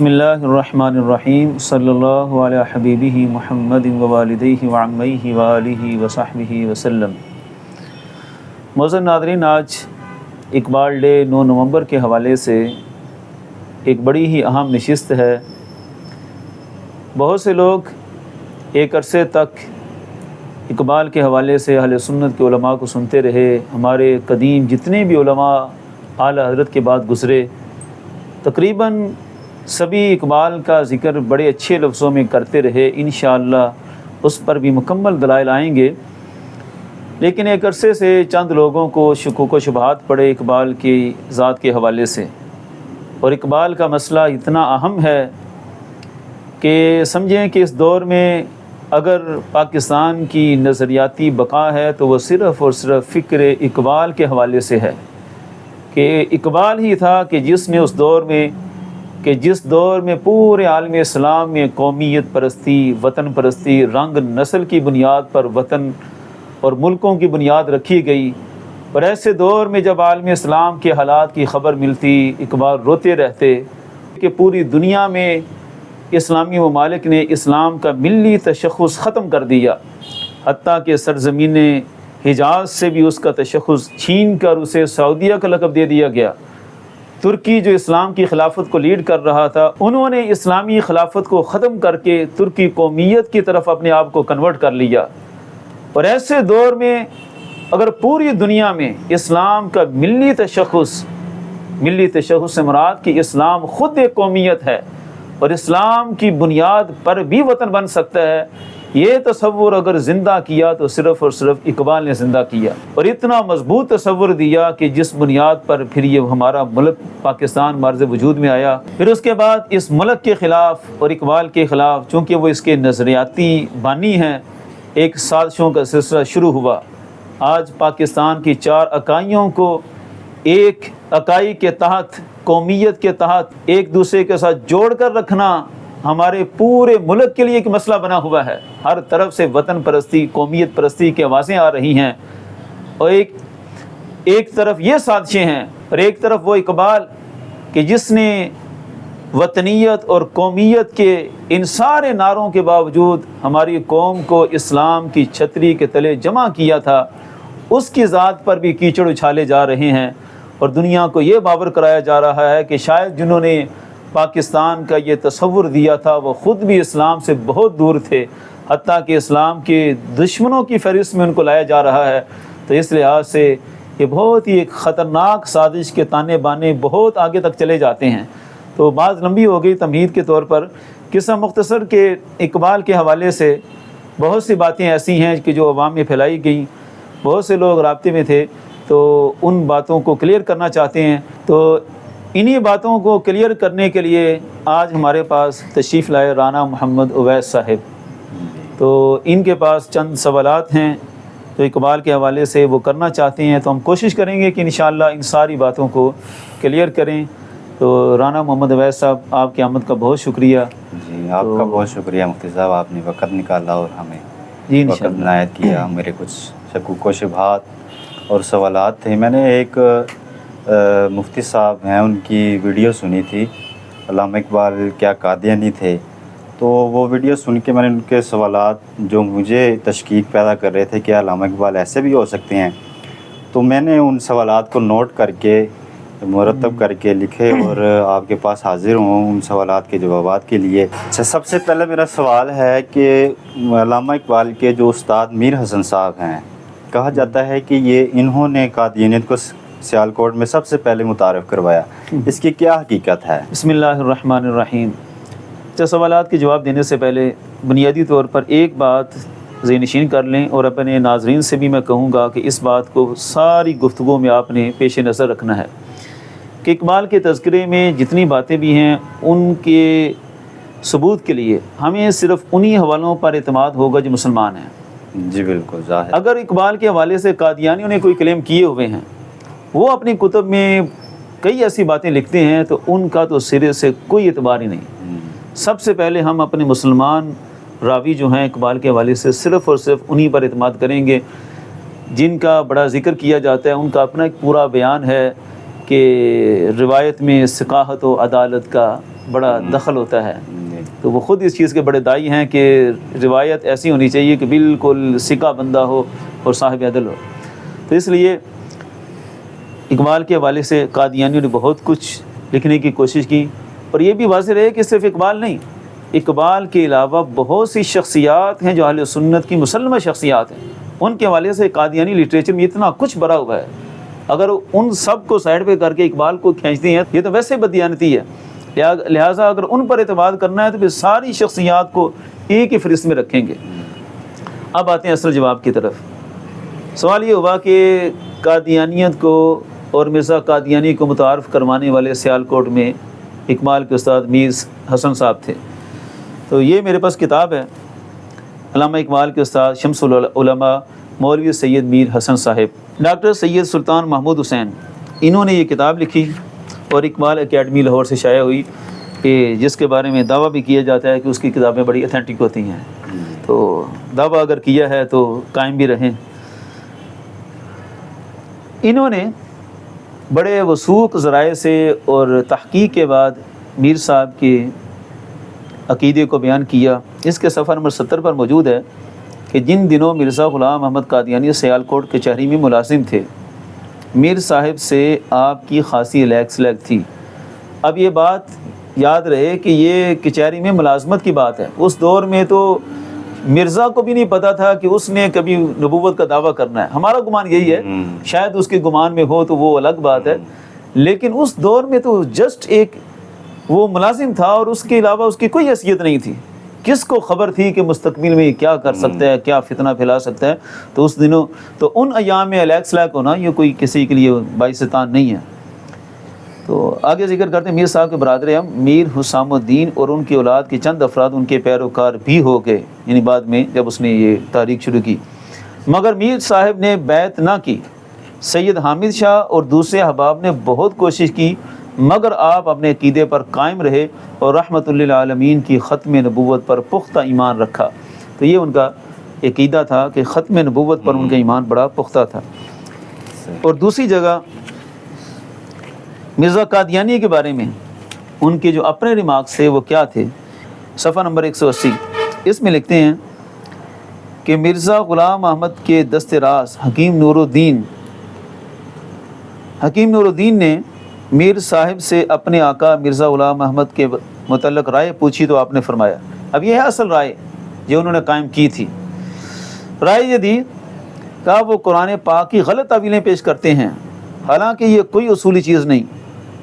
بسم اللہ الرحمن الرحیم صلی اللہ علیہ حبیبہ محمد ووالدیہ وعمیہ وآلہ وصحبہ وسلم۔ معزز ناظرین، آج اقبال ڈے 9 نومبر کے حوالے سے ایک بڑی ہی اہم نشست ہے۔ بہت سے لوگ ایک عرصے تک اقبال کے حوالے سے اہل سنت کے علماء کو سنتے رہے۔ ہمارے قدیم جتنے بھی علماء اعلیٰ حضرت کے بعد گزرے، تقریباً سبھی اقبال کا ذکر بڑے اچھے لفظوں میں کرتے رہے۔ انشاءاللہ اس پر بھی مکمل دلائل آئیں گے، لیکن ایک عرصے سے چند لوگوں کو شکوک و شبہات پڑے اقبال کی ذات کے حوالے سے، اور اقبال کا مسئلہ اتنا اہم ہے کہ سمجھیں کہ اس دور میں اگر پاکستان کی نظریاتی بقا ہے تو وہ صرف اور صرف فکر اقبال کے حوالے سے ہے، کہ اقبال ہی تھا کہ جس نے اس دور میں جس دور میں پورے عالم اسلام میں قومیت پرستی، وطن پرستی، رنگ نسل کی بنیاد پر وطن اور ملکوں کی بنیاد رکھی گئی، اور ایسے دور میں جب عالم اسلام کے حالات کی خبر ملتی، اقبال روتے رہتے کہ پوری دنیا میں اسلامی ممالک نے اسلام کا ملی تشخص ختم کر دیا، حتیٰ کہ سرزمین حجاز سے بھی اس کا تشخص چھین کر اسے سعودیہ کا لقب دے دیا گیا۔ ترکی جو اسلام کی خلافت کو لیڈ کر رہا تھا، انہوں نے اسلامی خلافت کو ختم کر کے ترکی قومیت کی طرف اپنے آپ کو کنورٹ کر لیا۔ اور ایسے دور میں اگر پوری دنیا میں اسلام کا ملی تشخص سے مراد کہ اسلام خود ایک قومیت ہے اور اسلام کی بنیاد پر بھی وطن بن سکتا ہے، یہ تصور اگر زندہ کیا تو صرف اور صرف اقبال نے زندہ کیا، اور اتنا مضبوط تصور دیا کہ جس بنیاد پر پھر یہ ہمارا ملک پاکستان معرض وجود میں آیا۔ پھر اس کے بعد اس ملک کے خلاف اور اقبال کے خلاف، چونکہ وہ اس کے نظریاتی بانی ہیں، ایک سازشوں کا سلسلہ شروع ہوا۔ آج پاکستان کی 4 اکائیوں کو ایک اکائی کے تحت، قومیت کے تحت ایک دوسرے کے ساتھ جوڑ کر رکھنا ہمارے پورے ملک کے لیے ایک مسئلہ بنا ہوا ہے۔ ہر طرف سے وطن پرستی، قومیت پرستی کی آوازیں آ رہی ہیں، اور ایک طرف یہ سازشیں ہیں، اور ایک طرف وہ اقبال کہ جس نے وطنیت اور قومیت کے ان سارے نعروں کے باوجود ہماری قوم کو اسلام کی چھتری کے تلے جمع کیا تھا، اس کی ذات پر بھی کیچڑ اچھالے جا رہے ہیں، اور دنیا کو یہ باور کرایا جا رہا ہے کہ شاید جنہوں نے پاکستان کا یہ تصور دیا تھا وہ خود بھی اسلام سے بہت دور تھے، حتیٰ کہ اسلام کے دشمنوں کی فہرست میں ان کو لایا جا رہا ہے۔ تو اس لحاظ سے یہ بہت ہی ایک خطرناک سازش کے تانے بانے بہت آگے تک چلے جاتے ہیں۔ تو بات لمبی ہو گئی، تمہید کے طور پر قصہ مختصر کے اقبال کے حوالے سے بہت سی باتیں ایسی ہیں کہ جو عوام میں پھیلائی گئیں، بہت سے لوگ رابطے میں تھے، تو ان باتوں کو کلیئر کرنا چاہتے ہیں۔ تو انہی باتوں کو کلیئر کرنے کے لیے آج ہمارے پاس تشریف لائے رانا محمد اویس صاحب۔ تو ان کے پاس چند سوالات ہیں جو اقبال کے حوالے سے وہ کرنا چاہتے ہیں، تو ہم کوشش کریں گے کہ انشاءاللہ ان ساری باتوں کو کلیئر کریں۔ تو رانا محمد اویس صاحب، آپ کی آمد کا بہت شکریہ۔ جی، آپ کا بہت شکریہ مفتی صاحب، آپ نے وقت نکالا اور ہمیں وقت عنایت کیا۔ میرے کچھ شکوک و شبہات اور سوالات تھے۔ میں نے ایک مفتی صاحب ہیں، ان کی ویڈیو سنی تھی، علامہ اقبال کیا قادیانی تھے، تو وہ ویڈیو سن کے میں نے ان کے سوالات جو مجھے تشکیک پیدا کر رہے تھے کہ علامہ اقبال ایسے بھی ہو سکتے ہیں، تو میں نے ان سوالات کو نوٹ کر کے مرتب کر کے لکھے اور آپ کے پاس حاضر ہوں ان سوالات کے جوابات کے لیے۔ اچھا، سب سے پہلے میرا سوال ہے کہ علامہ اقبال کے جو استاد میر حسن صاحب ہیں، کہا جاتا ہے کہ انہوں نے قادیانیت کو سیالکوٹ میں سب سے پہلے متعارف کروایا، اس کی کیا حقیقت ہے؟ بسم اللہ الرحمن الرحیم۔ سوالات کے جواب دینے سے پہلے بنیادی طور پر ایک بات ذہن نشین کر لیں، اور اپنے ناظرین سے بھی میں کہوں گا کہ اس بات کو ساری گفتگو میں آپ نے پیش نظر رکھنا ہے کہ اقبال کے تذکرے میں جتنی باتیں بھی ہیں، ان کے ثبوت کے لیے ہمیں صرف انہی حوالوں پر اعتماد ہوگا جو مسلمان ہیں۔ جی بالکل ظاہر۔ اگر اقبال کے حوالے سے قادیانیوں نے کوئی کلیم کیے ہوئے ہیں، وہ اپنی کتب میں کئی ایسی باتیں لکھتے ہیں، تو ان کا تو سرے سے کوئی اعتبار ہی نہیں۔ سب سے پہلے ہم اپنے مسلمان راوی جو ہیں اقبال کے حوالے سے صرف اور صرف انہی پر اعتماد کریں گے جن کا بڑا ذکر کیا جاتا ہے۔ ان کا اپنا ایک پورا بیان ہے کہ روایت میں ثقافت و عدالت کا بڑا دخل ہوتا ہے، تو وہ خود اس چیز کے بڑے دائی ہیں کہ روایت ایسی ہونی چاہیے کہ بالکل ثقہ بندہ ہو اور صاحب عدل ہو۔ تو اس لیے اقبال کے حوالے سے قادیانیوں نے بہت کچھ لکھنے کی کوشش کی، اور یہ بھی واضح رہے کہ صرف اقبال نہیں، اقبال کے علاوہ بہت سی شخصیات ہیں جو اہل سنت کی مسلمہ شخصیات ہیں، ان کے حوالے سے قادیانی لٹریچر میں اتنا کچھ بھرا ہوا ہے، اگر ان سب کو سائڈ پہ کر کے اقبال کو کھینچتے ہیں یہ تو ویسے بددیانتی ہے۔ لہٰذا اگر ان پر اعتماد کرنا ہے تو پھر ساری شخصیات کو ایک ہی فہرست میں رکھیں گے۔ اب آتے ہیں اصل جواب کی طرف۔ سوال یہ ہوا کہ قادیانیت کو اور مرزا قادیانی کو متعارف کروانے والے سیالکوٹ میں اقبال کے استاد میر حسن صاحب تھے۔ تو یہ میرے پاس کتاب ہے، علامہ اقبال کے استاد شمس العلماء مولوی سید میر حسن صاحب، ڈاکٹر سید سلطان محمود حسین، انہوں نے یہ کتاب لکھی اور اقبال اکیڈمی لاہور سے شائع ہوئی، کہ جس کے بارے میں دعویٰ بھی کیا جاتا ہے کہ اس کی کتابیں بڑی اتھینٹک ہوتی ہیں، تو دعویٰ اگر کیا ہے تو قائم بھی رہیں۔ انہوں نے بڑے وثوق ذرائع سے اور تحقیق کے بعد میر صاحب کے عقیدے کو بیان کیا۔ اس کے صفحہ نمبر 70 پر موجود ہے کہ جن دنوں مرزا غلام احمد قادیانی سیالکوٹ کچہری میں ملازم تھے، میر صاحب سے آپ کی خاصی لیک سلیک تھی۔ اب یہ بات یاد رہے کہ یہ کچہری میں ملازمت کی بات ہے، اس دور میں تو مرزا کو بھی نہیں پتا تھا کہ اس نے کبھی نبوت کا دعویٰ کرنا ہے۔ ہمارا گمان یہی ہے، شاید اس کے گمان میں ہو تو وہ الگ بات ہے، لیکن اس دور میں تو جسٹ ایک وہ ملازم تھا اور اس کے علاوہ اس کی کوئی حیثیت نہیں تھی۔ کس کو خبر تھی کہ مستقبل میں یہ کیا کر سکتا ہے، کیا فتنہ پھیلا سکتا ہے؟ تو اس دنوں تو ان ایام میں الیکس لیک ہونا یہ کوئی کسی کے لیے باعث تان نہیں ہے۔ تو آگے ذکر کرتے ہیں میر صاحب کے برادر ہم میر حسام الدین اور ان کی اولاد کے چند افراد ان کے پیروکار بھی ہو گئے، یعنی بعد میں جب اس نے یہ تحریک شروع کی، مگر میر صاحب نے بیعت نہ کی۔ سید حامد شاہ اور دوسرے احباب نے بہت کوشش کی، مگر آپ اپنے عقیدے پر قائم رہے اور رحمت للعالمین کی ختم نبوت پر پختہ ایمان رکھا۔ تو یہ ان کا عقیدہ تھا کہ ختم نبوت پر ان کا ایمان بڑا پختہ تھا۔ اور دوسری جگہ مرزا قادیانی کے بارے میں ان کے جو اپنے ریمارکس تھے وہ کیا تھے، صفحہ نمبر 180، اس میں لکھتے ہیں کہ مرزا غلام احمد کے دست راز حکیم نور الدین نے میر صاحب سے اپنے آقا مرزا غلام احمد کے متعلق رائے پوچھی تو آپ نے فرمایا، اب یہ ہے اصل رائے جو انہوں نے قائم کی تھی۔ رائے یہ دی، کہا وہ قرآن پاک کی غلط تعویلیں پیش کرتے ہیں، حالانکہ یہ کوئی اصولی چیز نہیں،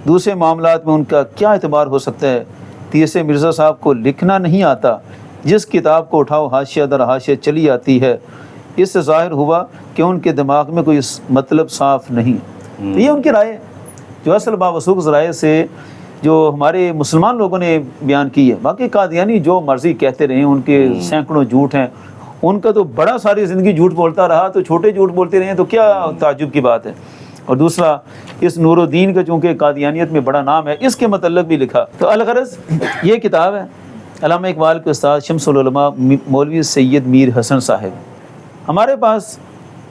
دوسرے معاملات میں ان کا کیا اعتبار ہو سکتا ہے؟ تیسرے مرزا صاحب کو لکھنا نہیں آتا، جس کتاب کو اٹھاؤ حاشیہ در حاشیہ چلی آتی ہے، اس سے ظاہر ہوا کہ ان کے دماغ میں کوئی مطلب صاف نہیں۔ تو یہ ان کی رائے جو اصل باوثوق ذرائع سے جو ہمارے مسلمان لوگوں نے بیان کی ہے۔ باقی قادیانی جو مرضی کہتے رہے، ان کے سینکڑوں جھوٹ ہیں، ان کا تو بڑا ساری زندگی جھوٹ بولتا رہا، تو چھوٹے جھوٹ بولتے رہے تو کیا تعجب کی بات ہے۔ اور دوسرا، اس نور الدین کا چونکہ قادیانیت میں بڑا نام ہے، اس کے متعلق بھی لکھا۔ تو الغرض یہ کتاب ہے علامہ اقبال کے استاد شمس العلماء مولوی سید میر حسن صاحب۔ ہمارے پاس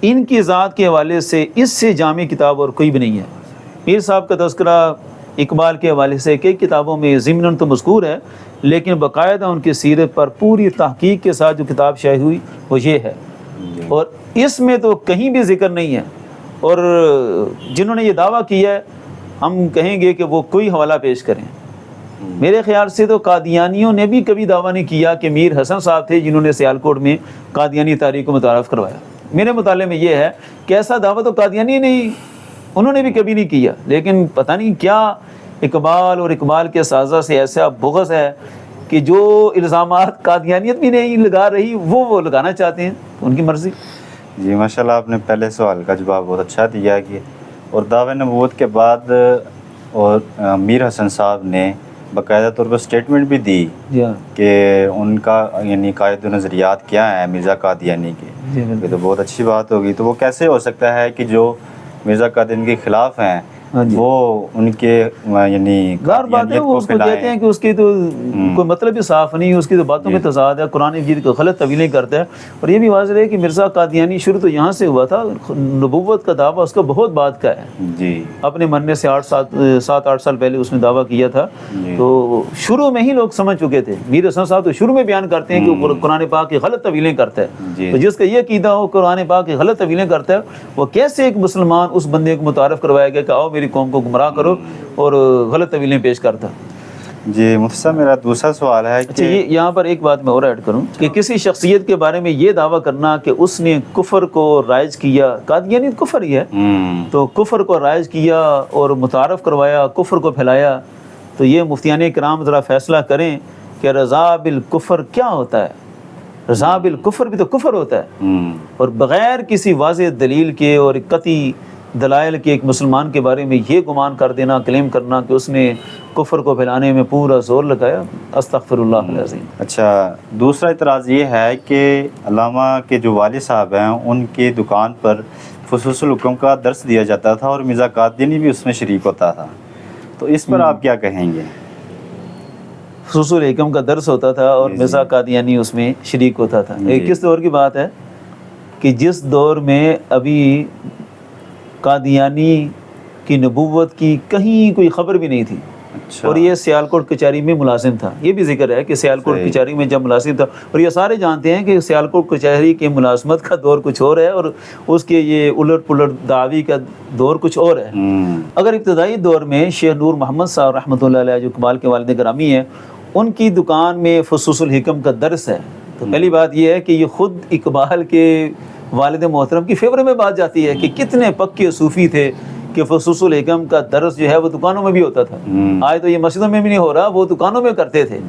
ان کی ذات کے حوالے سے اس سے جامع کتاب اور کوئی بھی نہیں ہے۔ میر صاحب کا تذکرہ اقبال کے حوالے سے کئی کتابوں میں ضمناً تو مذکور ہے، لیکن باقاعدہ ان کی سیرت پر پوری تحقیق کے ساتھ جو کتاب شائع ہوئی وہ یہ ہے، اور اس میں تو کہیں بھی ذکر نہیں ہے۔ اور جنہوں نے یہ دعویٰ کیا ہے، ہم کہیں گے کہ وہ کوئی حوالہ پیش کریں۔ میرے خیال سے تو قادیانیوں نے بھی کبھی دعویٰ نہیں کیا کہ میر حسن صاحب تھے جنہوں نے سیالکوٹ میں قادیانی تاریخ کو متعارف کروایا۔ میرے مطالعے میں یہ ہے کہ ایسا دعویٰ تو قادیانی نہیں، انہوں نے بھی کبھی نہیں کیا، لیکن پتہ نہیں کیا اقبال اور اقبال کے سازہ سے ایسا بغض ہے کہ جو الزامات قادیانیت بھی نہیں لگا رہی وہ لگانا چاہتے ہیں، ان کی مرضی۔ جی ماشاءاللہ، آپ نے پہلے سوال کا جواب بہت اچھا دیا کہ اور دعوی نبوت کے بعد اور میر حسن صاحب نے باقاعدہ طور پر سٹیٹمنٹ بھی دی کہ ان کا یعنی قائد و نظریات کیا ہیں مرزا قادیانی کے، یہ تو بہت اچھی بات ہوگی۔ تو وہ کیسے ہو سکتا ہے کہ جو مرزا قادیانی کے خلاف ہیں وہ ان کے یعنی غار بات ہے، وہ اس کو کہتے ہیں کہ اس کی تو کوئی مطلب ہی صاف نہیں، اس کی تو باتوں میں تضاد ہے، قرآن مجید کو غلط تعویلیں کرتا ہے۔ اور یہ بھی واضح ہے کہ مرزا قادیانی شروع تو یہاں سے ہوا تھا، نبوت کا دعویٰ اس کا بہت بعد کا ہے جی، اپنے مرنے سے 7-8 سال پہلے اس نے دعویٰ کیا تھا۔ تو شروع میں ہی لوگ سمجھ چکے تھے، میر حسن صاحب تو شروع میں بیان کرتے ہیں کہ وہ قرآن پاک کی غلط تعویلیں کرتا ہے، تو جس کا یہ عقیدہ ہو قرآن پاک کی غلط تعویلیں کرتا ہے، وہ کیسے ایک مسلمان اس بندے کو متعارف کروایا گیا کہ آؤ میری قوم کو گمراہ کرو اور غلط تعویلیں پیش کرتا۔ جی مفتی صاحب، میرا دوسرا سوال ہے کہ یہاں پر ایک بات میں اور ایڈ کروں کہ کسی شخصیت کے بارے میں یہ دعویٰ کرنا کہ اس نے کفر کو رائج کیا، قادیانی کفر ہی ہے، تو کفر کو رائج کیا اور متعارف کروایا، کفر کو پھیلایا، تو یہ مفتیان کرام ذرا فیصلہ کریں کہ رضا بالکفر کیا ہوتا ہے۔ رضا بالکفر بھی تو کفر ہوتا ہے، اور بغیر کسی واضح دلیل کے اور قطعی دلائل کے ایک مسلمان کے بارے میں یہ گمان کر دینا، کلیم کرنا کہ اس نے کفر کو پھیلانے میں پورا زور لگایا، استغفر اللہ العظیم۔ اچھا، دوسرا اعتراض یہ ہے کہ علامہ کے جو والد صاحب ہیں ان کی دکان پر فصوص الحکم کا درس دیا جاتا تھا اور مرزا قادیانی بھی اس میں شریک ہوتا تھا، تو اس پر آپ کیا کہیں گے؟ فصوص الحکم کا درس ہوتا تھا اور مرزا قادیانی اس میں شریک ہوتا تھا۔ کس دور کی بات ہے کہ جس دور میں ابھی قادیانی کی نبوت کی کہیں کوئی خبر بھی نہیں تھی، اور یہ سیالکوٹ کچہری میں ملازم تھا۔ یہ بھی ذکر ہے کہ سیالکوٹ کچہری میں جب ملازم تھا، اور یہ سارے جانتے ہیں کہ سیالکوٹ کچہری کے ملازمت کا دور کچھ اور ہے اور اس کے یہ الٹ پلٹ دعوی کا دور کچھ اور ہے۔ اگر ابتدائی دور میں شیخ نور محمد صاحب رحمۃ اللہ علیہ جو اقبال کے والد گرامی ہیں، ان کی دکان میں فصوص الحکم کا درس ہے، تو پہلی بات یہ ہے کہ یہ خود اقبال کے والد محترم کی فیور میں بات جاتی ہے کہ کتنے پکے صوفی تھے کہ فصوص الحکم کا درس جو ہے وہ دکانوں میں بھی ہوتا تھا۔ آج تو یہ مسجدوں میں بھی نہیں ہو رہا، وہ دکانوں میں کرتے تھے۔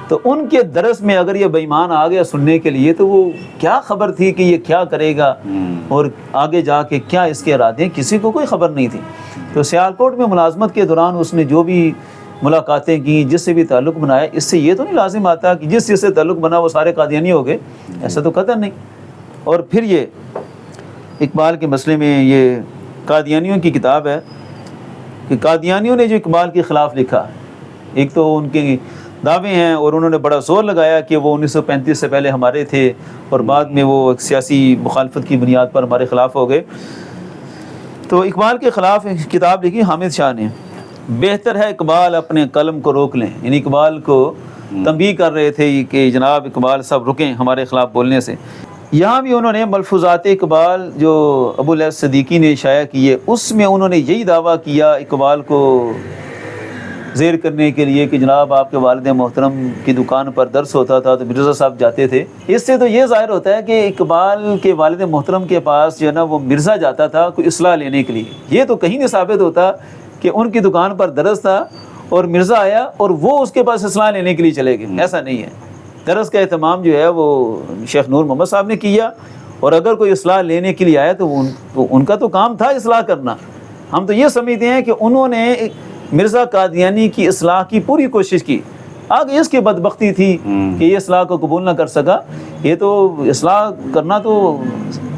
تو ان کے درس میں اگر یہ بے ایمان آ گیا سننے کے لیے، تو وہ کیا خبر تھی کہ یہ کیا کرے گا اور آگے جا کے کیا اس کے ارادے ہیں، کسی کو کوئی خبر نہیں تھی۔ تو سیالکوٹ میں ملازمت کے دوران اس نے جو بھی ملاقاتیں کی، جس سے بھی تعلق بنایا، اس سے یہ تو نہیں لازم آتا کہ جس سے تعلق بنا وہ سارے قادیانی ہو گئے، ایسا تو قطعاً نہیں۔ اور پھر یہ اقبال کے مسئلے میں یہ قادیانیوں کی کتاب ہے کہ قادیانیوں نے جو اقبال کے خلاف لکھا، ایک تو ان کے دعوے ہیں اور انہوں نے بڑا زور لگایا کہ وہ 1935 سے پہلے ہمارے تھے اور بعد میں وہ ایک سیاسی مخالفت کی بنیاد پر ہمارے خلاف ہو گئے۔ تو اقبال کے خلاف ایک کتاب لکھی حامد شاہ نے، بہتر ہے اقبال اپنے قلم کو روک لیں، یعنی اقبال کو تنبیہ کر رہے تھے کہ جناب اقبال صاحب رکیں ہمارے خلاف بولنے سے۔ یہاں بھی انہوں نے ملفوظات اقبال جو ابو الیاس صدیقی نے شائع کیے، اس میں انہوں نے یہی دعویٰ کیا اقبال کو زیر کرنے کے لیے کہ جناب آپ کے والد محترم کی دکان پر درس ہوتا تھا تو مرزا صاحب جاتے تھے۔ اس سے تو یہ ظاہر ہوتا ہے کہ اقبال کے والد محترم کے پاس جو ہے نا وہ مرزا جاتا تھا کوئی اصلاح لینے کے لیے۔ یہ تو کہیں نہیں ثابت ہوتا کہ ان کی دکان پر درس تھا اور مرزا آیا اور وہ اس کے پاس اصلاح لینے کے لیے چلے گئے، ایسا نہیں ہے۔ درس کا اہتمام جو ہے وہ شیخ نور محمد صاحب نے کیا، اور اگر کوئی اصلاح لینے کے لیے آیا تو ان کا تو کام تھا اصلاح کرنا۔ ہم تو یہ سمجھتے ہیں کہ انہوں نے مرزا قادیانی کی اصلاح کی پوری کوشش کی، آگے اس کی بدبختی تھی کہ یہ اصلاح کو قبول نہ کر سکا۔ یہ تو اصلاح کرنا تو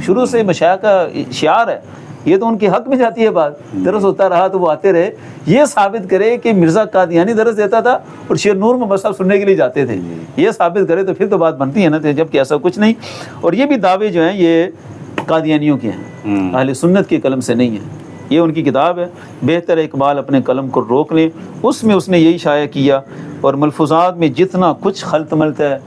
شروع سے مشائخ کا شعار ہے، یہ تو ان کے حق میں جاتی ہے بات۔ درس ہوتا رہا تو وہ آتے رہے، یہ ثابت کرے کہ مرزا قادیانی درس دیتا تھا اور شیخ نور محمد صاحب سننے کے لیے جاتے تھے، یہ ثابت کرے تو پھر تو بات بنتی ہے نا، جبکہ ایسا کچھ نہیں۔ اور یہ بھی دعوے جو ہیں یہ قادیانیوں کے ہیں، اہل سنت کے قلم سے نہیں ہیں۔ یہ ان کی کتاب ہے، بہتر ہے اقبال اپنے قلم کو روک لیں، اس میں اس نے یہی شائع کیا۔ اور ملفوظات میں جتنا کچھ خلط ملط ہے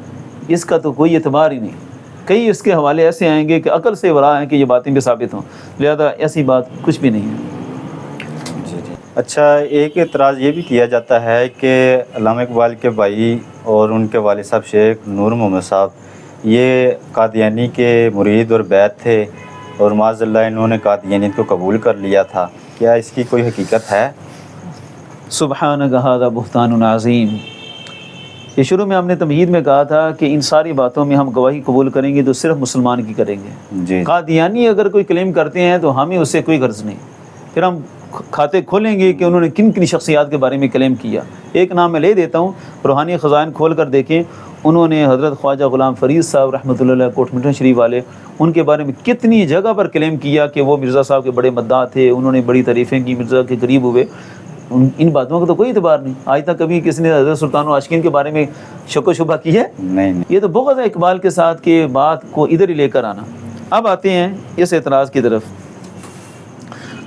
اس کا تو کوئی اعتبار ہی نہیں، کئی اس کے حوالے ایسے آئیں گے کہ عقل سے ورا ہیں کہ یہ باتیں بھی ثابت ہوں، لہذا ایسی بات کچھ بھی نہیں ہے۔ جی جی۔ اچھا، ایک اعتراض یہ بھی کیا جاتا ہے کہ علامہ اقبال کے بھائی اور ان کے والد صاحب شیخ نور محمد صاحب یہ قادیانی کے مرید اور بیعت تھے اور معاذ اللہ انہوں نے قادیانیت کو قبول کر لیا تھا، کیا اس کی کوئی حقیقت ہے؟ سبحانک ھذا بہتان عظیم۔ یہ شروع میں ہم نے تمہید میں کہا تھا کہ ان ساری باتوں میں ہم گواہی قبول کریں گے تو صرف مسلمان کی کریں گے۔ جی۔ قادیانی اگر کوئی کلیم کرتے ہیں تو ہمیں اس سے کوئی غرض نہیں، پھر ہم کھاتے کھولیں گے کہ انہوں نے کن کن شخصیات کے بارے میں کلیم کیا۔ ایک نام میں لے دیتا ہوں، روحانی خزائن کھول کر دیکھیں، انہوں نے حضرت خواجہ غلام فرید صاحب رحمۃ اللہ علیہ کوٹ مٹن شریف والے، ان کے بارے میں کتنی جگہ پر کلیم کیا کہ وہ مرزا صاحب کے بڑے مداح تھے، انہوں نے بڑی تعریفیں کی، مرزا کے قریب ہوئے. ان باتوں کا تو کوئی اعتبار نہیں. آج تک کبھی کسی نے حضرت سلطان عاشقین کے بارے میں شک و شبہ کی ہے؟ نہیں. یہ تو بغض ہے اقبال کے ساتھ کہ بات کو ادھر ہی لے کر آنا. اب آتے ہیں اس اعتراض کی طرف.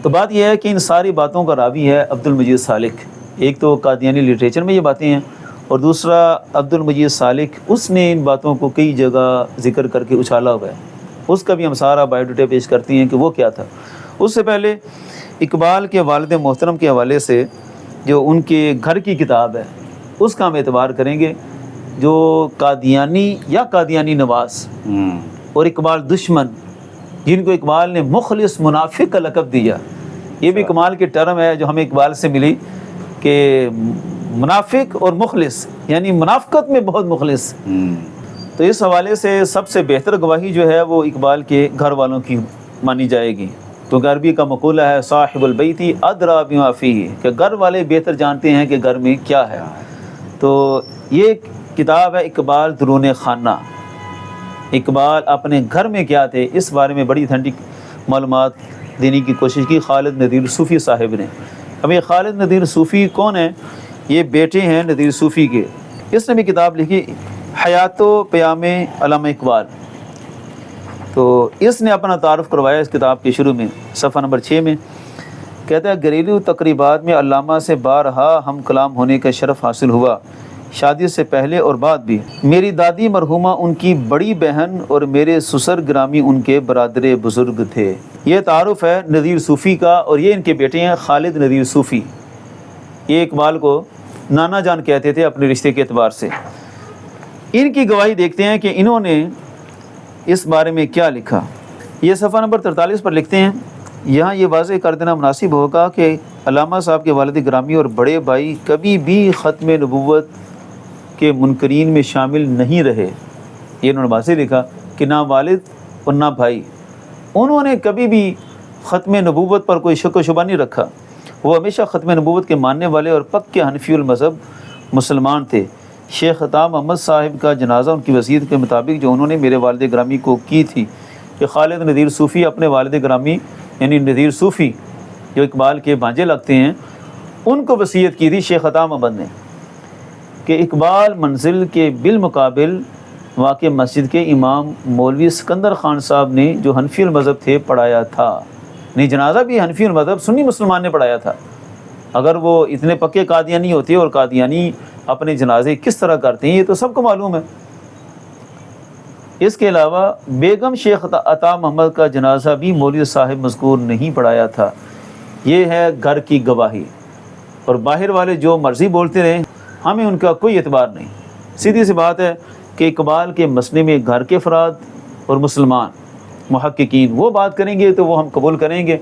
تو بات یہ ہے کہ ان ساری باتوں کا راوی ہے عبد المجید سالک. ایک تو قادیانی لٹریچر میں یہ باتیں ہیں، اور دوسرا عبد المجید سالک، اس نے ان باتوں کو کئی جگہ ذکر کر کے اچھالا ہوا ہے. اس کا بھی ہم سارا بایوڈیٹا پیش کرتی ہیں کہ وہ کیا تھا. اس سے پہلے اقبال کے والد محترم کے حوالے سے جو ان کے گھر کی کتاب ہے اس کا ہم اعتبار کریں گے، جو قادیانی یا قادیانی نواز اور اقبال دشمن، جن کو اقبال نے مخلص منافق کا لقب دیا. یہ بھی کمال کی ٹرم ہے جو ہمیں اقبال سے ملی کہ منافق اور مخلص، یعنی منافقت میں بہت مخلص. تو اس حوالے سے سب سے بہتر گواہی جو ہے وہ اقبال کے گھر والوں کی مانی جائے گی. تو عربی کا مقولہ ہے صاحب البیت ادری بما فیہ، کہ گھر والے بہتر جانتے ہیں کہ گھر میں کیا ہے. تو یہ کتاب ہے اقبال درون خانہ. اقبال اپنے گھر میں کیا تھے اس بارے میں بڑی اتھینٹک معلومات دینے کی کوشش کی خالد ندیر صوفی صاحب نے. اب یہ خالد ندیر صوفی کون ہیں؟ یہ بیٹے ہیں ندیر صوفی کے. اس نے بھی کتاب لکھی حیات و پیام علامہ اقبال. تو اس نے اپنا تعارف کروایا اس کتاب کے شروع میں صفحہ نمبر 6 میں. کہتا ہے گھریلو تقریبات میں علامہ سے بارہا ہم کلام ہونے کا شرف حاصل ہوا، شادی سے پہلے اور بعد بھی. میری دادی مرحومہ ان کی بڑی بہن اور میرے سسر گرامی ان کے برادر بزرگ تھے. یہ تعارف ہے ندیر صوفی کا، اور یہ ان کے بیٹے ہیں خالد ندیر صوفی. یہ اقبال کو نانا جان کہتے تھے اپنے رشتے کے اعتبار سے. ان کی گواہی دیکھتے ہیں کہ انہوں نے اس بارے میں کیا لکھا. یہ صفحہ نمبر 43 پر لکھتے ہیں، یہاں یہ واضح کر دینا مناسب ہوگا کہ علامہ صاحب کے والد گرامی اور بڑے بھائی کبھی بھی ختم نبوت کے منکرین میں شامل نہیں رہے. یہ انہوں نے واضح لکھا کہ نہ والد اور نہ بھائی، انہوں نے کبھی بھی ختم نبوت پر کوئی شک و شبہ نہیں رکھا. وہ ہمیشہ ختم نبوت کے ماننے والے اور پکے حنفی المذہب مسلمان تھے. شیخ عطا محمد صاحب کا جنازہ ان کی وصیت کے مطابق جو انہوں نے میرے والد گرامی کو کی تھی، کہ خالد ندیر صوفی اپنے والد گرامی یعنی ندیر صوفی جو اقبال کے بھانجے لگتے ہیں، ان کو وصیت کی تھی شیخ عطا محمد نے کہ اقبال منزل کے بالمقابل واقع مسجد کے امام مولوی سکندر خان صاحب نے جو حنفی المذہب تھے پڑھایا تھا. نہیں، جنازہ بھی حنفی المذہب سنی مسلمان نے پڑھایا تھا. اگر وہ اتنے پکے قادیانی ہوتے، اور قادیانی اپنے جنازے کس طرح کرتے ہیں یہ تو سب کو معلوم ہے. اس کے علاوہ بیگم شیخ عطا محمد کا جنازہ بھی مولوی صاحب مذکور نہیں پڑھایا تھا. یہ ہے گھر کی گواہی. اور باہر والے جو مرضی بولتے رہیں، ہمیں ان کا کوئی اعتبار نہیں. سیدھی سی بات ہے کہ اقبال کے مسئلے میں گھر کے افراد اور مسلمان محققین وہ بات کریں گے تو وہ ہم قبول کریں گے،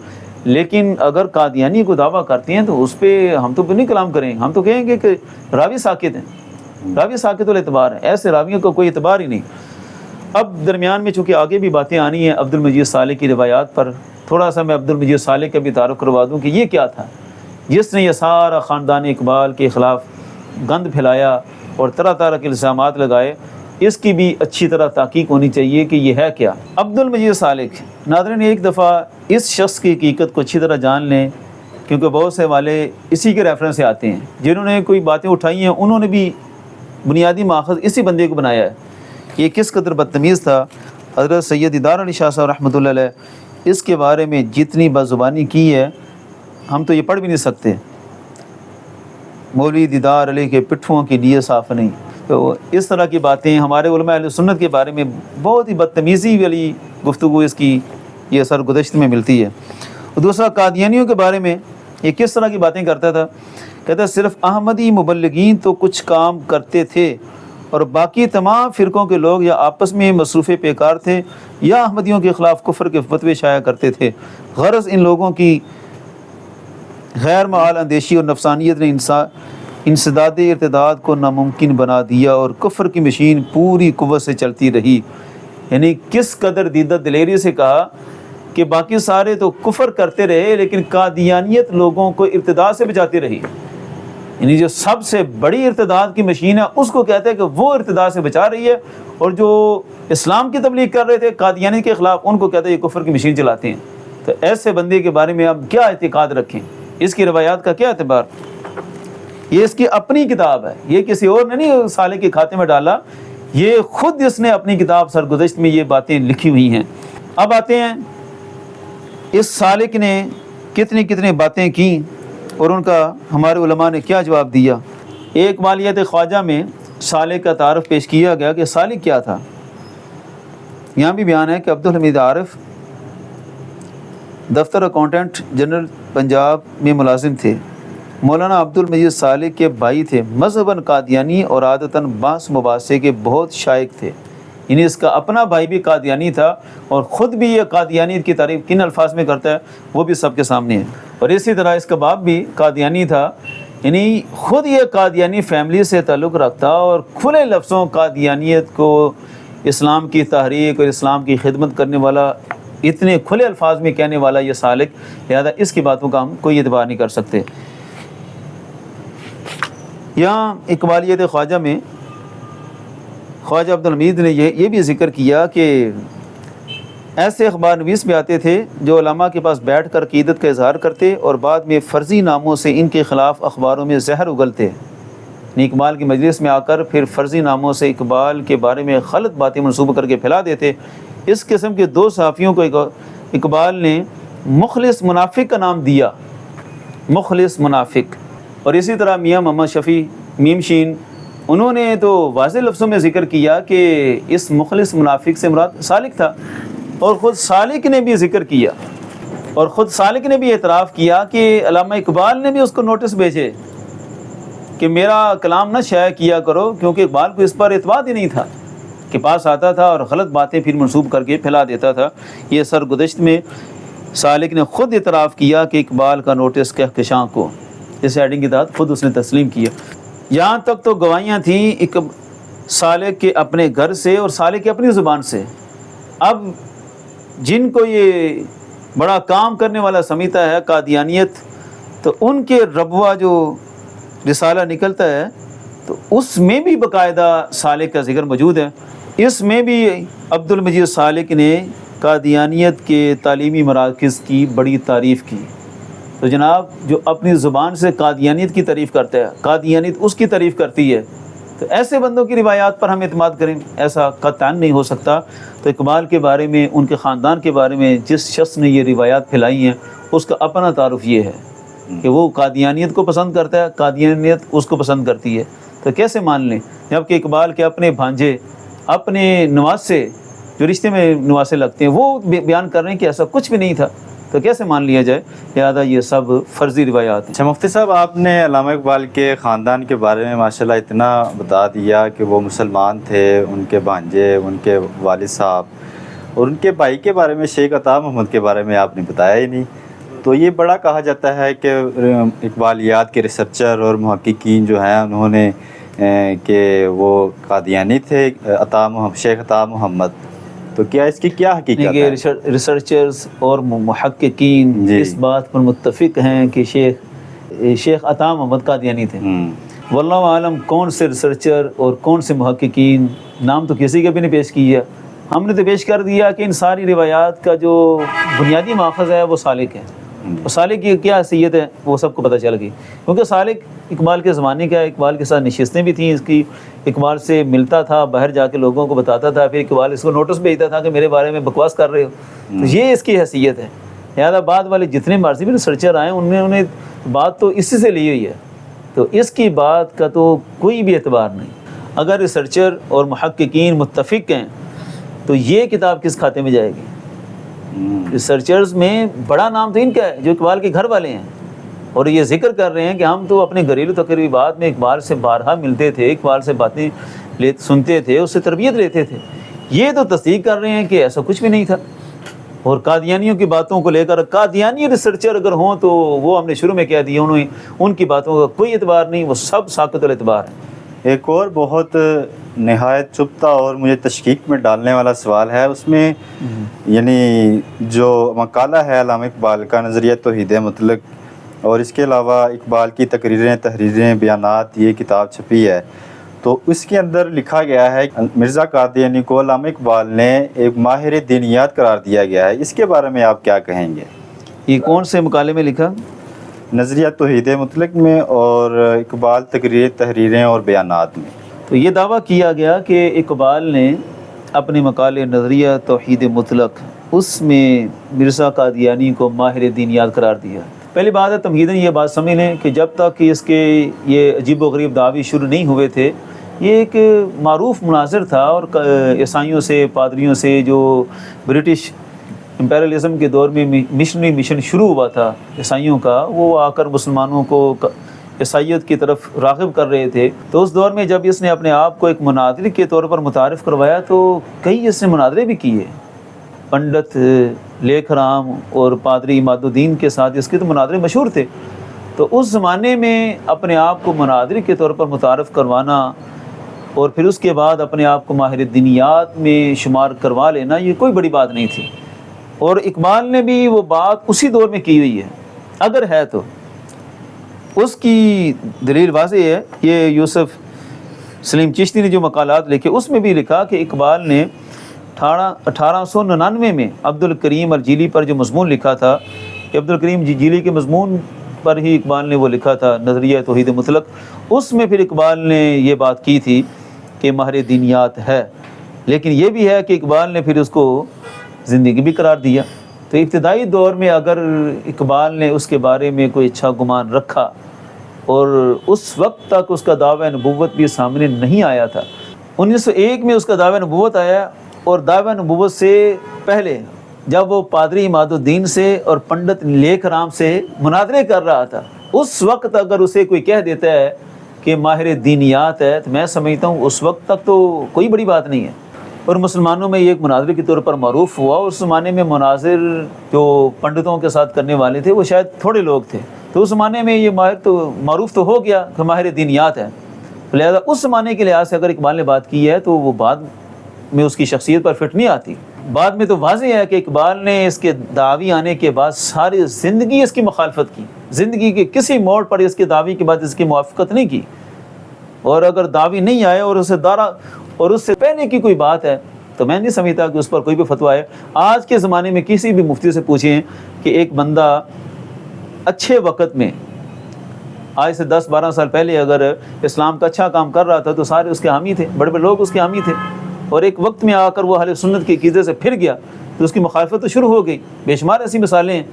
لیکن اگر قادیانی کو دعویٰ کرتے ہیں تو اس پہ ہم تو نہیں کلام کریں گے. ہم تو کہیں گے کہ راوی ساکت ہیں، راوی ساکت الاعتبار ہے، ایسے راویوں کا کوئی اعتبار ہی نہیں. اب درمیان میں چونکہ آگے بھی باتیں آنی ہیں عبد المجید صالح کی روایات پر، تھوڑا سا میں عبد المجید صالح کا بھی تعارف کروا دوں کہ یہ کیا تھا جس نے یہ سارا خاندان اقبال کے خلاف گند پھیلایا اور طرح طرح کے الزامات لگائے. اس کی بھی اچھی طرح تحقیق ہونی چاہیے کہ یہ ہے کیا. عبد المجید صالح، ناظرین ایک دفعہ اس شخص کی حقیقت کو اچھی طرح جان لیں، کیونکہ بہت سے والے اسی کے ریفرنس سے آتے ہیں. جنہوں نے کوئی باتیں اٹھائی ہیں انہوں نے بھی بنیادی ماخذ اسی بندے کو بنایا ہے. یہ کس قدر بدتمیز تھا. حضرت سید دیدار علی شاہ صاحب رحمۃ اللہ علیہ اس کے بارے میں جتنی بدزبانی کی ہے ہم تو یہ پڑھ بھی نہیں سکتے. مولوی دیدار علی کے پٹھوں کی نیت صاف نہیں. تو اس طرح کی باتیں ہمارے علماء اہل سنت کے بارے میں بہت ہی بدتمیزی والی گفتگو اس کی یہ سرگزشت میں ملتی ہے. دوسرا قادیانیوں کے بارے میں یہ کس طرح کی باتیں کرتا تھا. کہتا ہے صرف احمدی مبلغین تو کچھ کام کرتے تھے اور باقی تمام فرقوں کے لوگ یا آپس میں مصروف پیکار تھے یا احمدیوں کے خلاف کفر کے فتوے شائع کرتے تھے. غرض ان لوگوں کی غیر معال اندیشی اور نفسانیت نے انسداد ارتداد کو ناممکن بنا دیا اور کفر کی مشین پوری قوت سے چلتی رہی. یعنی کس قدر دیدہ دلیری سے کہا کہ باقی سارے تو کفر کرتے رہے لیکن قادیانیت لوگوں کو ارتداد سے بچاتی رہی. یعنی جو سب سے بڑی ارتداد کی مشین ہے اس کو کہتے ہیں کہ وہ ارتداد سے بچا رہی ہے، اور جو اسلام کی تبلیغ کر رہے تھے قادیانی کے خلاف ان کو کہتے ہیں یہ کفر کی مشین چلاتے ہیں۔ تو ایسے بندے کے بارے میں آپ کیا اعتقاد رکھیں، اس کی روایات کا کیا اعتبار؟ یہ اس کی اپنی کتاب ہے، یہ کسی اور نے نہیں سالک کے کھاتے میں ڈالا، یہ خود اس نے اپنی کتاب سرگزشت میں یہ باتیں لکھی ہوئی ہیں۔ اب آتے ہیں اس سالک نے کتنی باتیں کی اور ان کا ہمارے علماء نے کیا جواب دیا۔ ایک مالیت خواجہ میں سالک کا تعارف پیش کیا گیا کہ سالک کیا تھا۔ یہاں بھی بیان ہے کہ عبدالحمید عارف دفتر اکاؤنٹنٹ جنرل پنجاب میں ملازم تھے، مولانا عبدالمجید سالک کے بھائی تھے، مذہباً قادیانی اور عادتاً بحث مباحثے کے بہت شائق تھے، یعنی اس کا اپنا بھائی بھی قادیانی تھا اور خود بھی یہ قادیانیت کی تعریف کن الفاظ میں کرتا ہے وہ بھی سب کے سامنے ہے، اور اسی طرح اس کا باپ بھی قادیانی تھا، یعنی خود یہ قادیانی فیملی سے تعلق رکھتا اور کھلے لفظوں قادیانیت کو اسلام کی تحریک اور اسلام کی خدمت کرنے والا اتنے کھلے الفاظ میں کہنے والا یہ سالک، لہذا اس کی باتوں کا ہم کوئی اعتبار نہیں کر سکتے۔ یہاں اقبالیت خواجہ میں خواجہ عبدالحمید نے یہ بھی ذکر کیا کہ ایسے اخبار نویس بھی آتے تھے جو علماء کے پاس بیٹھ کر عقیدت کا اظہار کرتے اور بعد میں فرضی ناموں سے ان کے خلاف اخباروں میں زہر اگلتے، یعنی اقبال کی مجلس میں آ کر پھر فرضی ناموں سے اقبال کے بارے میں غلط باتیں منسوب کر کے پھیلا دیتے۔ اس قسم کے دو صحافیوں کو اقبال نے مخلص منافق کا نام دیا، مخلص منافق، اور اسی طرح میاں محمد شفیع میم شین انہوں نے تو واضح لفظوں میں ذکر کیا کہ اس مخلص منافق سے مراد سالک تھا، اور خود سالک نے بھی ذکر کیا اور خود سالک نے بھی اعتراف کیا کہ علامہ اقبال نے بھی اس کو نوٹس بھیجے کہ میرا کلام نہ شائع کیا کرو، کیونکہ اقبال کو اس پر اعتماد ہی نہیں تھا، کہ پاس آتا تھا اور غلط باتیں پھر منسوب کر کے پھیلا دیتا تھا۔ یہ سرگزشت میں سالک نے خود اعتراف کیا کہ اقبال کا نوٹس کہکشاں کو اس ہیڈنگ کے تحت خود اس نے تسلیم کیا۔ یہاں تک تو گواہیاں تھیں سالک کے اپنے گھر سے اور سالک کی اپنی زبان سے۔ اب جن کو یہ بڑا کام کرنے والا سمجھتا ہے قادیانیت، تو ان کے ربوہ جو رسالہ نکلتا ہے تو اس میں بھی باقاعدہ سالک کا ذکر موجود ہے۔ اس میں بھی عبدالمجید سالک نے قادیانیت کے تعلیمی مراکز کی بڑی تعریف کی۔ تو جناب جو اپنی زبان سے قادیانیت کی تعریف کرتا ہے، قادیانیت اس کی تعریف کرتی ہے، تو ایسے بندوں کی روایات پر ہم اعتماد کریں، ایسا قطعاً نہیں ہو سکتا۔ تو اقبال کے بارے میں، ان کے خاندان کے بارے میں جس شخص نے یہ روایات پھیلائی ہیں اس کا اپنا تعارف یہ ہے کہ وہ قادیانیت کو پسند کرتا ہے، قادیانیت اس کو پسند کرتی ہے، تو کیسے مان لیں؟ جبکہ اقبال کے اپنے بھانجے، اپنے نواسے جو رشتے میں نواسے لگتے ہیں وہ بیان کر رہے ہیں کہ ایسا کچھ بھی نہیں تھا، تو کیسے مان لیا جائے؟ لہٰذا یہ سب فرضی روایات ہیں۔ اچھا مفتی صاحب، آپ نے علامہ اقبال کے خاندان کے بارے میں ماشاءاللہ اتنا بتا دیا کہ وہ مسلمان تھے، ان کے بھانجے، ان کے والد صاحب اور ان کے بھائی کے بارے میں شیخ عطا محمد کے بارے میں آپ نے بتایا ہی نہیں۔ تو یہ بڑا کہا جاتا ہے کہ اقبالیات کے ریسرچر اور محققین جو ہیں انہوں نے کہ وہ قادیانی تھے، شیخ عطا محمد، تو کیا اس کی کیا حقیقت ہے؟ ریسرچرز اور محققین اس بات پر متفق ہیں کہ شیخ عطا محمد قادیانی تھے۔ واللہ عالم کون سے ریسرچر اور کون سے محققین، نام تو کسی کا بھی نہیں پیش کیا، ہم نے تو پیش کر دیا کہ ان ساری روایات کا جو بنیادی ماخذ ہے وہ سالک ہے، اور سالک کی کیا حیثیت ہے وہ سب کو پتہ چل گئی، کیونکہ سالک اقبال کے زمانے کا ہے، اقبال کے ساتھ نشستیں بھی تھیں اس کی، اقبال سے ملتا تھا، باہر جا کے لوگوں کو بتاتا تھا، پھر اقبال اس کو نوٹس بھیجتا تھا کہ میرے بارے میں بکواس کر رہے ہو، تو یہ اس کی حیثیت ہے۔ لہٰذا بعد والے جتنے مرضی بھی ریسرچر آئے انہیں بات تو اسی سے لی ہوئی ہے، تو اس کی بات کا تو کوئی بھی اعتبار نہیں۔ اگر ریسرچر اور محققین متفق ہیں تو یہ کتاب کس کھاتے میں جائے گی؟ ریسرچرز میں بڑا نام تو ان کا ہے جو اقبال کے گھر والے ہیں، اور یہ ذکر کر رہے ہیں کہ ہم تو اپنے گھریلو تقریبات میں اقبال سے بارہا ملتے تھے، اقبال سے باتیں سنتے تھے، اس سے تربیت لیتے تھے، یہ تو تصدیق کر رہے ہیں کہ ایسا کچھ بھی نہیں تھا۔ اور قادیانیوں کی باتوں کو لے کر قادیانی ریسرچر اگر ہوں تو وہ ہم نے شروع میں کہہ دیا، ان کی باتوں کا کوئی اعتبار نہیں، وہ سب ساقط الاعتبار ہیں۔ ایک اور بہت نہایت چبھتا اور مجھے تشکیک میں ڈالنے والا سوال ہے، اس میں یعنی جو مقالہ ہے علامہ اقبال کا نظریہ توحید مطلق، اور اس کے علاوہ اقبال کی تقریریں، تحریریں، بیانات یہ کتاب چھپی ہے، تو اس کے اندر لکھا گیا ہے مرزا قادیانی کو علامہ اقبال نے ایک ماہر دینیات قرار دیا گیا ہے، اس کے بارے میں آپ کیا کہیں گے؟ یہ کون سے مقالے میں لکھا؟ نظریہ توحید مطلق میں اور اقبال تقریریں، تحریریں اور بیانات میں۔ تو یہ دعویٰ کیا گیا کہ اقبال نے اپنے مقالے نظریہ توحید مطلق اس میں مرزا قادیانی کو ماہر دینیات قرار دیا۔ پہلی بات ہے تمہیداً یہ بات سمجھ لیں کہ جب تک اس کے یہ عجیب و غریب دعوی شروع نہیں ہوئے تھے، یہ ایک معروف مناظر تھا، اور عیسائیوں سے، پادریوں سے، جو برٹش امپیریلزم کے دور میں مشنری مشن شروع ہوا تھا عیسائیوں کا، وہ آ کر مسلمانوں کو عیسائیت کی طرف راغب کر رہے تھے۔ تو اس دور میں جب اس نے اپنے آپ کو ایک مناظر کے طور پر متعارف کروایا تو کئی اس نے مناظرے بھی کیے، پنڈت لیکھ رام اور پادری عماد الدین کے ساتھ اس کے تو مناظرے مشہور تھے۔ تو اس زمانے میں اپنے آپ کو مناظر کے طور پر متعارف کروانا اور پھر اس کے بعد اپنے آپ کو ماہر دینیات میں شمار کروا لینا، یہ کوئی بڑی بات نہیں تھی، اور اقبال نے بھی وہ بات اسی دور میں کی ہوئی ہے، اگر ہے تو اس کی دلیل واضح ہے۔ یہ یوسف سلیم چشتی نے جو مقالات لکھے اس میں بھی لکھا کہ اقبال نے 1899 میں عبد الکریم الجیلی پر جو مضمون لکھا تھا، کہ عبد الکریم جیلی کے مضمون پر ہی اقبال نے وہ لکھا تھا نظریہ توحید مطلق، اس میں پھر اقبال نے یہ بات کی تھی کہ ماہر دینیات ہے، لیکن یہ بھی ہے کہ اقبال نے پھر اس کو زندگی بھی قرار دیا۔ تو ابتدائی دور میں اگر اقبال نے اس کے بارے میں کوئی اچھا گمان رکھا، اور اس وقت تک اس کا دعویٰ نبوت بھی سامنے نہیں آیا تھا، 1901 میں اس کا دعویٰ نبوت آیا، اور دعویٰ نبوت سے پہلے جب وہ پادری عماد الدین سے اور پنڈت لیکھ رام سے مناظرے کر رہا تھا، اس وقت اگر اسے کوئی کہہ دیتا ہے کہ ماہر دینیات ہے، تو میں سمجھتا ہوں اس وقت تک تو کوئی بڑی بات نہیں ہے۔ اور مسلمانوں میں یہ ایک مناظر کے طور پر معروف ہوا، اس زمانے میں مناظر جو پنڈتوں کے ساتھ کرنے والے تھے وہ شاید تھوڑے لوگ تھے، تو اس زمانے میں یہ ماہر تو معروف تو ہو گیا کہ ماہر دینیات ہے، لہذا اس زمانے کے لحاظ سے اگر اقبال نے بات کی ہے تو وہ بعد میں اس کی شخصیت پر فٹ نہیں آتی۔ بعد میں تو واضح ہے کہ اقبال نے اس کے دعوی آنے کے بعد ساری زندگی اس کی مخالفت کی، زندگی کے کسی موڑ پر اس کے دعوی کے بعد اس کی موافقت نہیں کی، اور اگر دعوی نہیں آئے اور اسے دارا اور اس سے پہلے کی کوئی بات ہے تو میں نہیں سمجھتا کہ اس پر کوئی بھی فتویٰ ہے۔ آج کے زمانے میں کسی بھی مفتی سے پوچھیں کہ ایک بندہ اچھے وقت میں آج سے 10-12 سال پہلے اگر اسلام کا اچھا کام کر رہا تھا تو سارے اس کے حامی تھے، بڑے بڑے لوگ اس کے حامی تھے، اور ایک وقت میں آ کر وہ اہل سنت کے عقیدے سے پھر گیا تو اس کی مخالفت تو شروع ہو گئی۔ بے شمار ایسی مثالیں ہیں،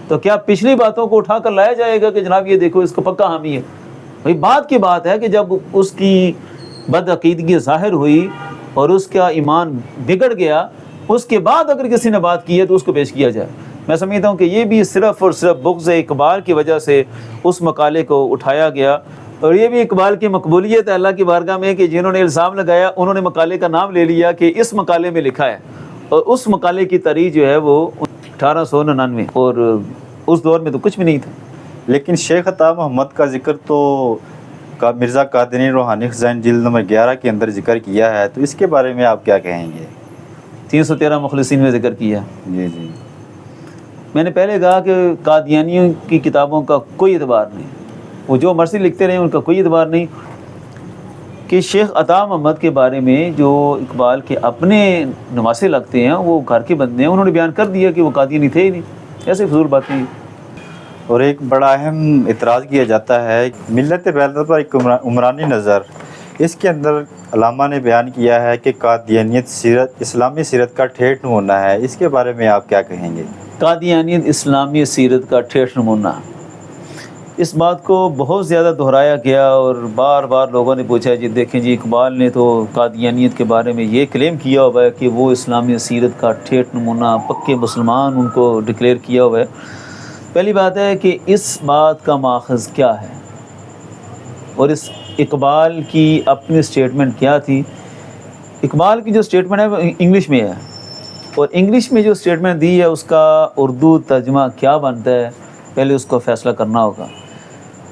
تو کیا پچھلی باتوں کو اٹھا کر لایا جائے گا کہ جناب یہ دیکھو اس کو پکا حامی ہے؟ بھائی بات کی بات ہے کہ جب اس کی بد عقیدگی ظاہر ہوئی اور اس کا ایمان بگڑ گیا، اس کے بعد اگر کسی نے بات کی ہے تو اس کو پیش کیا جائے۔ میں سمجھتا ہوں کہ یہ بھی صرف اور صرف بغض اقبال کی وجہ سے اس مقالے کو اٹھایا گیا، اور یہ بھی اقبال کی مقبولیت ہے اللہ کی بارگاہ میں کہ جنہوں نے الزام لگایا انہوں نے مقالے کا نام لے لیا کہ اس مقالے میں لکھا ہے، اور اس مقالے کی تاریخ جو ہے وہ 1899، اور اس دور میں تو کچھ بھی نہیں تھا۔ لیکن شیخ عطا محمد کا ذکر تو مرزا قادیانی روحانی خزائن جلد نمبر 11 کے اندر ذکر کیا ہے، تو اس کے بارے میں آپ کیا کہیں گے؟ 313 مخلصین میں ذکر کیا۔ جی میں نے پہلے کہا کہ قادیانیوں کی کتابوں کا کوئی اعتبار نہیں، وہ جو مرضی لکھتے رہے ان کا کوئی اعتبار نہیں، کہ شیخ عطا محمد کے بارے میں جو اقبال کے اپنے نواسے لگتے ہیں وہ گھر کے بندے ہیں، انہوں نے بیان کر دیا کہ وہ قادیانی تھے ہی نہیں، ایسے فضول بات نہیں۔ اور ایک بڑا اہم اعتراض کیا جاتا ہے ملت بیدار پر ایک عمرانی نظر، اس کے اندر علامہ نے بیان کیا ہے کہ قادیانیت اسلامی سیرت کا ٹھیٹھ نمونہ ہے، اس کے بارے میں آپ کیا کہیں گے؟ قادیانیت اسلامی سیرت کا ٹھیٹھ نمونہ، اس بات کو بہت زیادہ دہرایا گیا، اور بار بار لوگوں نے پوچھا جی دیکھیں جی اقبال نے تو قادیانیت کے بارے میں یہ کلیم کیا ہوا ہے کہ وہ اسلامی سیرت کا ٹھیٹھ نمونہ، پکے مسلمان ان کو ڈکلیئر کیا ہوا ہے۔ پہلی بات ہے کہ اس بات کا ماخذ کیا ہے، اور اس اقبال کی اپنی سٹیٹمنٹ کیا تھی۔ اقبال کی جو سٹیٹمنٹ ہے وہ انگلش میں ہے، اور انگلش میں جو سٹیٹمنٹ دی ہے اس کا اردو ترجمہ کیا بنتا ہے پہلے اس کو فیصلہ کرنا ہوگا،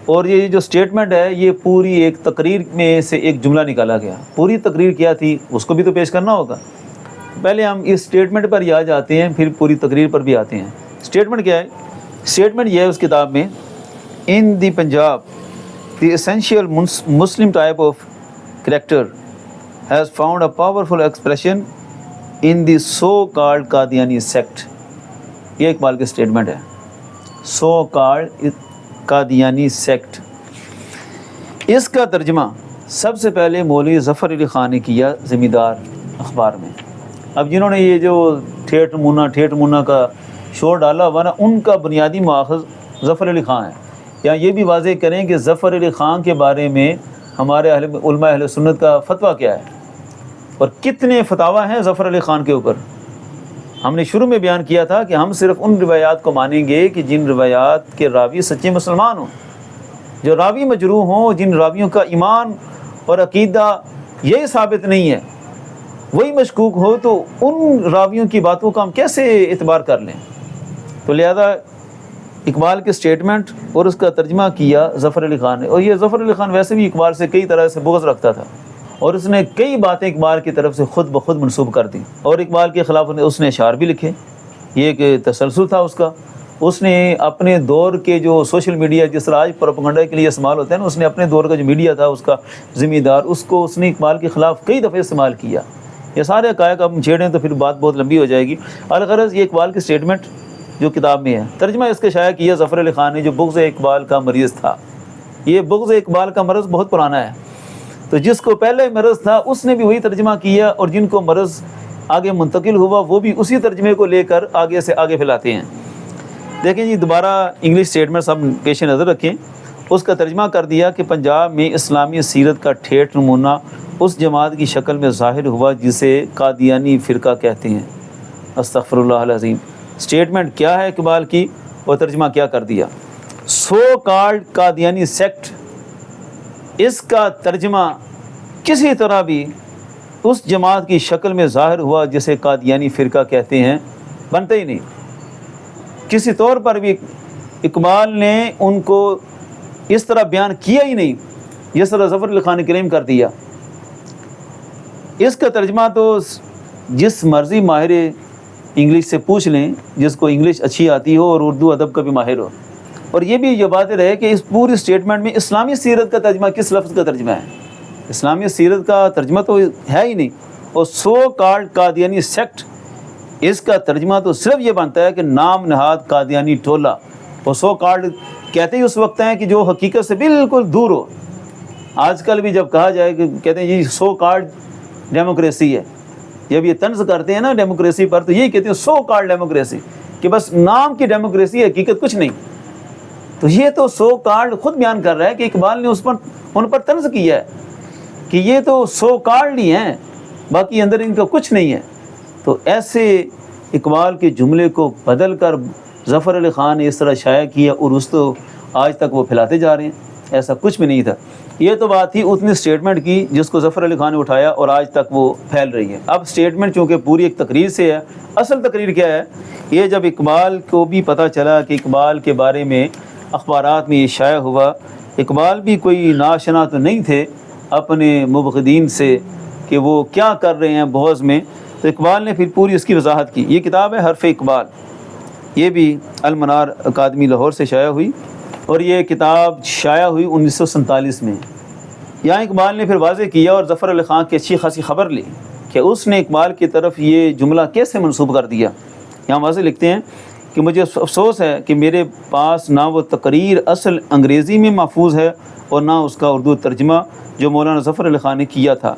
اور یہ جو سٹیٹمنٹ ہے یہ پوری ایک تقریر میں سے ایک جملہ نکالا گیا، پوری تقریر کیا تھی اس کو بھی تو پیش کرنا ہوگا۔ پہلے ہم اس سٹیٹمنٹ پر ہی آ جاتے ہیں پھر پوری تقریر پر بھی آتے ہیں۔ سٹیٹمنٹ کیا ہے؟ سٹیٹمنٹ یہ ہے اس کتاب میں in the Punjab, the essential Muslim type of character has found a powerful expression in the so-called Qadiani sect. یہ اقبال کی سٹیٹمنٹ ہے, so-called قادیانی سیکٹ. اس کا ترجمہ سب سے پہلے مولوی ظفر علی خان نے کیا زمیندار اخبار میں. اب جنہوں نے یہ جو ٹھیٹھ مونا کا شور ڈالا ہوا نا, ان کا بنیادی ماخذ ظفر علی خان ہے. یا یہ بھی واضح کریں کہ ظفر علی خان کے بارے میں ہمارے علماء اہل سنت کا فتویٰ کیا ہے اور کتنے فتاویٰ ہیں ظفر علی خان کے اوپر. ہم نے شروع میں بیان کیا تھا کہ ہم صرف ان روایات کو مانیں گے کہ جن روایات کے راوی سچے مسلمان ہوں. جو راوی مجروح ہوں, جن راویوں کا ایمان اور عقیدہ یہی ثابت نہیں ہے, وہی مشکوک ہو, تو ان راویوں کی باتوں کا ہم کیسے اعتبار کر لیں. تو لہذا اقبال کی سٹیٹمنٹ اور اس کا ترجمہ کیا ظفر علی خان نے. اور یہ ظفر علی خان ویسے بھی اقبال سے کئی طرح سے بغض رکھتا تھا, اور اس نے کئی باتیں اقبال کی طرف سے خود بخود منسوب کر دی, اور اقبال کے خلاف اس نے اشعار بھی لکھے. یہ ایک تسلسل تھا اس کا. اس نے اپنے دور کے جو سوشل میڈیا, جس طرح آج پروپیگنڈا کے لیے استعمال ہوتا ہے نا, اس نے اپنے دور کا جو میڈیا تھا اس کا ذمہ اس کو اس نے اقبال کے خلاف کئی دفعے استعمال کیا. یہ سارے حقائق اب ہم چھیڑیں تو پھر بات بہت لمبی ہو جائے گی. الغرض یہ اقبال کی سٹیٹمنٹ جو کتاب میں ہے, ترجمہ اس کا شائع کیا ظفر علی خان نے, جو بغض اقبال کا مریض تھا. یہ بغض اقبال کا مرض بہت پرانا ہے, تو جس کو پہلے مرض تھا اس نے بھی وہی ترجمہ کیا, اور جن کو مرض آگے منتقل ہوا وہ بھی اسی ترجمے کو لے کر آگے سے آگے پھیلاتے ہیں. دیکھیں جی, دوبارہ انگلش سٹیٹمنٹ سب پیش نظر رکھیں. اس کا ترجمہ کر دیا کہ پنجاب میں اسلامی سیرت کا ٹھیٹھ نمونہ اس جماعت کی شکل میں ظاہر ہوا جسے قادیانی فرقہ کہتے ہیں. استغفر اللہ العظیم. سٹیٹمنٹ کیا ہے اقبال کی, اور ترجمہ کیا کر دیا. سو کالڈ قادیانی سیکٹ, اس کا ترجمہ کسی طرح بھی اس جماعت کی شکل میں ظاہر ہوا جسے قادیانی فرقہ کہتے ہیں بنتا ہی نہیں. کسی طور پر بھی اقبال نے ان کو اس طرح بیان کیا ہی نہیں جس طرح ظفر علی خان نے کلیم کر دیا. اس کا ترجمہ تو جس مرضی ماہر انگلش سے پوچھ لیں, جس کو انگلش اچھی آتی ہو اور اردو ادب کا بھی ماہر ہو. اور یہ بھی یہ بات رہے کہ اس پوری سٹیٹمنٹ میں اسلامی سیرت کا ترجمہ کس لفظ کا ترجمہ ہے. اسلامی سیرت کا ترجمہ تو ہے ہی نہیں. اور سو کالڈ قادیانی سیکٹ, اس کا ترجمہ تو صرف یہ بنتا ہے کہ نام نہاد قادیانی ٹولہ. اور سو کالڈ کہتے ہی اس وقت ہیں کہ جو حقیقت سے بالکل دور ہو. آج کل بھی جب کہا جائے کہ کہتے ہیں یہ سو کالڈ ڈیموکریسی ہے, جب یہ طنز کرتے ہیں نا ڈیموکریسی پر, تو یہی کہتے ہیں سو کالڈ ڈیموکریسی, کہ بس نام کی ڈیموکریسی ہے, حقیقت کچھ نہیں. تو یہ تو سو کالڈ خود بیان کر رہا ہے کہ اقبال نے ان پر طنز کیا ہے کہ یہ تو سو کالڈ ہی ہیں, باقی اندر ان کا کچھ نہیں ہے. تو ایسے اقبال کے جملے کو بدل کر ظفر علی خان نے اس طرح شائع کیا, اور اس تو آج تک وہ پھیلاتے جا رہے ہیں. ایسا کچھ بھی نہیں تھا. یہ تو بات تھی اتنی سٹیٹمنٹ کی جس کو ظفر علی خان نے اٹھایا, اور آج تک وہ پھیل رہی ہے. اب سٹیٹمنٹ چونکہ پوری ایک تقریر سے ہے, اصل تقریر کیا ہے, یہ جب اقبال کو بھی پتہ چلا کہ اقبال کے بارے میں اخبارات میں یہ شائع ہوا, اقبال بھی کوئی ناشنا تو نہیں تھے اپنے مبغضین سے کہ وہ کیا کر رہے ہیں بغض میں. تو اقبال نے پھر پوری اس کی وضاحت کی. یہ کتاب ہے حرف اقبال, یہ بھی المنار اکادمی لاہور سے شائع ہوئی, اور یہ کتاب شائع ہوئی 1947 میں. یہاں اقبال نے پھر واضح کیا اور ظفر علی خان کی اچھی خاصی خبر لی کہ اس نے اقبال کی طرف یہ جملہ کیسے منسوب کر دیا. یہاں واضح لکھتے ہیں کہ مجھے افسوس ہے کہ میرے پاس نہ وہ تقریر اصل انگریزی میں محفوظ ہے اور نہ اس کا اردو ترجمہ جو مولانا ظفر علی خان نے کیا تھا.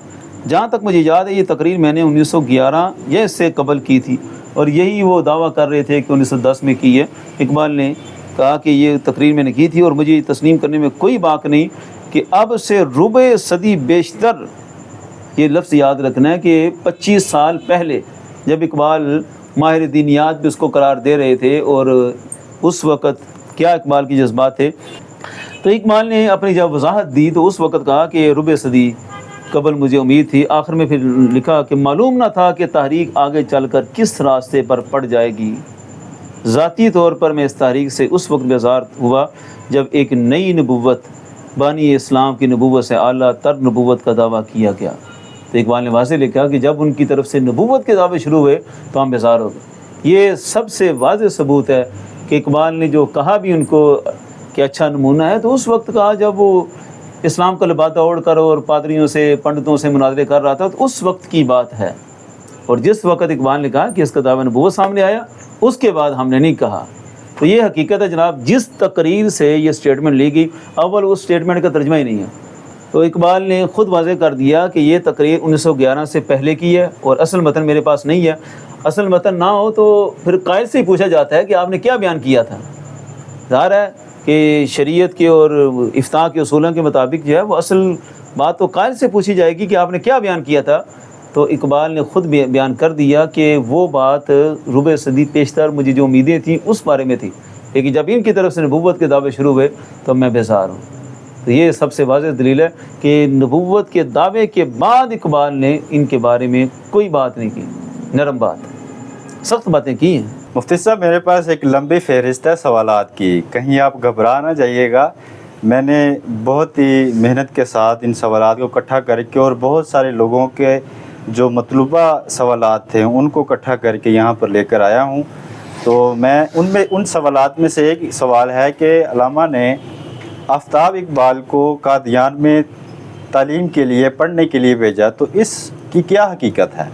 جہاں تک مجھے یاد ہے یہ تقریر میں نے 1911 یا اس سے قبل کی تھی, اور یہی وہ دعویٰ کر رہے تھے کہ 1910 میں کی ہے. اقبال نے کہا کہ یہ تقریر میں نے کی تھی, اور مجھے یہ تسلیم کرنے میں کوئی باک نہیں کہ اب سے ربع صدی بیشتر, یہ لفظ یاد رکھنا ہے کہ 25 سال پہلے جب اقبال ماہر دینیات بھی اس کو قرار دے رہے تھے, اور اس وقت کیا اقبال کے جذبات تھے. تو اقبال نے اپنی جب وضاحت دی تو اس وقت کہا کہ ربع صدی قبل مجھے امید تھی. آخر میں پھر لکھا کہ معلوم نہ تھا کہ تحریک آگے چل کر کس راستے پر پڑ جائے گی. ذاتی طور پر میں اس تحریک سے اس وقت بیزار ہوا جب ایک نئی نبوت بانی اسلام کی نبوت سے اعلیٰ تر نبوت کا دعویٰ کیا گیا. تو اقبال نے واضح لکھا کہ جب ان کی طرف سے نبوت کے دعوے شروع ہوئے تو ہم بیزار ہو گئے. یہ سب سے واضح ثبوت ہے کہ اقبال نے جو کہا بھی ان کو کہ اچھا نمونہ ہے، تو اس وقت کا جب وہ اسلام کا لبادہ اوڑھ کر اور پادریوں سے پنڈتوں سے مناظرے کر رہا تھا، تو اس وقت کی بات ہے۔ اور جس وقت اقبال نے کہا کہ اس کا دعویٰ نبوت سامنے آیا، اس کے بعد ہم نے نہیں کہا۔ تو یہ حقیقت ہے جناب، جس تقریر سے یہ سٹیٹمنٹ لی گئی، اول اس سٹیٹمنٹ کا ترجمہ ہی نہیں ہے۔ تو اقبال نے خود واضح کر دیا کہ یہ تقریر 1911 سے پہلے کی ہے اور اصل متن میرے پاس نہیں ہے۔ اصل متن نہ ہو تو پھر قائل سے ہی پوچھا جاتا ہے کہ آپ نے کیا بیان کیا تھا۔ ظاہر ہے کہ شریعت کے اور افتاء کے اصولوں کے مطابق جو ہے وہ اصل بات تو قائل سے پوچھی جائے گی کہ آپ نے کیا بیان کیا تھا۔ تو اقبال نے خود بیان کر دیا کہ وہ بات ربع صدی پیشتر مجھے جو امیدیں تھیں اس بارے میں تھی، لیکن جب ان کی طرف سے نبوت کے دعوے شروع ہوئے تو میں بیزار ہوں۔ تو یہ سب سے واضح دلیل ہے کہ نبوت کے دعوے کے بعد اقبال نے ان کے بارے میں کوئی بات نہیں کی، نرم بات، سخت باتیں کی ہیں۔ مفتی صاحب، میرے پاس ایک لمبی فہرست ہے سوالات کی، کہیں آپ گھبرا نہ جائیے گا۔ میں نے بہت ہی محنت کے ساتھ ان سوالات کو اکٹھا کر کے اور بہت سارے لوگوں کے جو مطلوبہ سوالات تھے ان کو اکٹھا کر کے یہاں پر لے کر آیا ہوں۔ تو میں ان سوالات میں سے ایک سوال ہے کہ علامہ نے آفتاب اقبال کو قادیان میں تعلیم کے لیے، پڑھنے کے لیے بھیجا، تو اس کی کیا حقیقت ہے؟